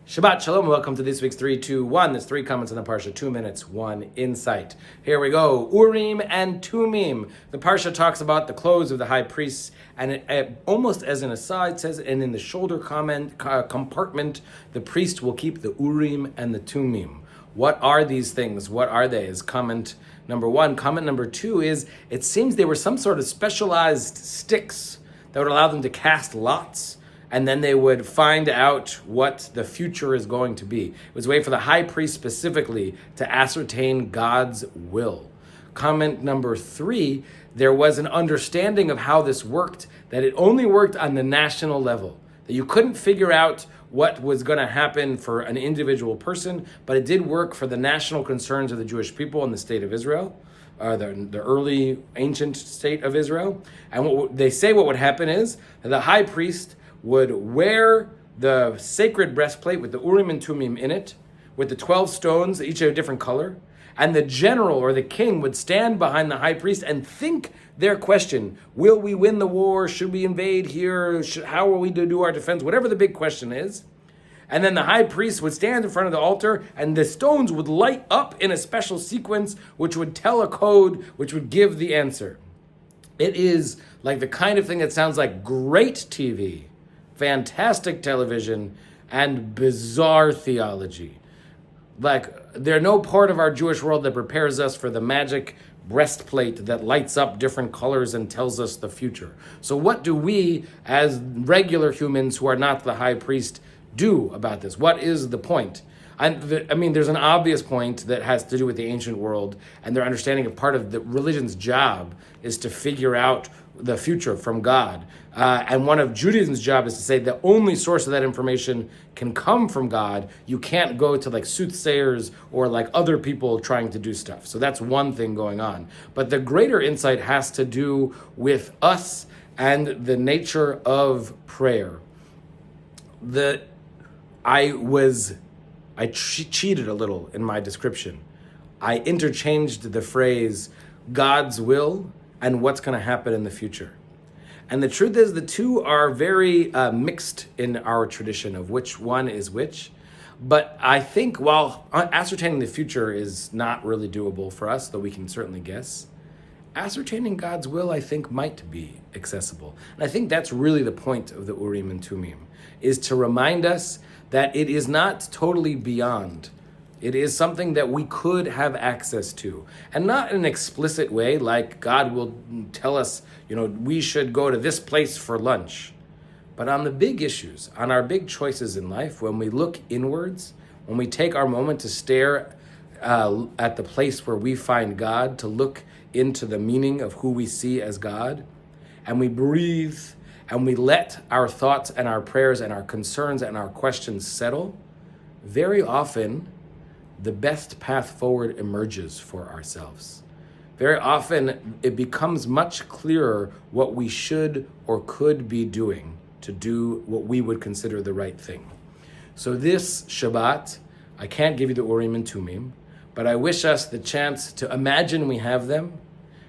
Shabbat Shalom, welcome to this week's 3-2-1. There's 3 comments on the Parsha, 2 minutes, 1 insight. Here we go, Urim and Thumim. The Parsha talks about the clothes of the high priests, and it almost as an aside says, and in the shoulder compartment, the priest will keep the Urim and the Thumim. What are these things? What are they? Is comment number 1. Comment number 2 is, it seems they were some sort of specialized sticks that would allow them to cast lots, and then they would find out what the future is going to be. It was a way for the high priest specifically to ascertain God's will. Comment number 3, there was an understanding of how this worked, that it only worked on the national level, that you couldn't figure out what was going to happen for an individual person, but it did work for the national concerns of the Jewish people in the state of Israel, the early ancient state of Israel. And what they say what would happen is that the high priest would wear the sacred breastplate with the Urim and Thumim in it, with the 12 stones, each of a different color, and the general or the king would stand behind the high priest and think their question: will we win the war? Should we invade here? How are we to do our defense? Whatever the big question is. And then the high priest would stand in front of the altar, and the stones would light up in a special sequence which would tell a code which would give the answer. It is like the kind of thing that sounds like great TV, fantastic television, and bizarre theology. Like, they're no part of our Jewish world that prepares us for the magic breastplate that lights up different colors and tells us the future. So what do we, as regular humans who are not the high priest, do about this? What is the point? I mean, there's an obvious point that has to do with the ancient world and their understanding of part of the religion's job is to figure out the future from God. And one of Judaism's job is to say the only source of that information can come from God. You can't go to like soothsayers or like other people trying to do stuff. So that's one thing going on. But the greater insight has to do with us and the nature of prayer. I cheated a little in my description. I interchanged the phrase God's will and what's going to happen in the future. And the truth is the two are very mixed in our tradition of which one is which. But I think while ascertaining the future is not really doable for us, though we can certainly guess, ascertaining God's will, I think, might be accessible. And I think that's really the point of the Urim and Thumim, is to remind us that it is not totally beyond. It is something that we could have access to. And not in an explicit way, like God will tell us, we should go to this place for lunch. But on the big issues, on our big choices in life, when we look inwards, when we take our moment to stare at the place where we find God, to look into the meaning of who we see as God, and we breathe, and we let our thoughts and our prayers and our concerns and our questions settle, very often the best path forward emerges for ourselves. Very often it becomes much clearer what we should or could be doing to do what we would consider the right thing. So this Shabbat, I can't give you the Urim and Thumim, but I wish us the chance to imagine we have them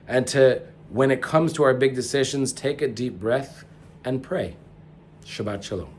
and to, when it comes to our big decisions, take a deep breath and pray. Shabbat Shalom.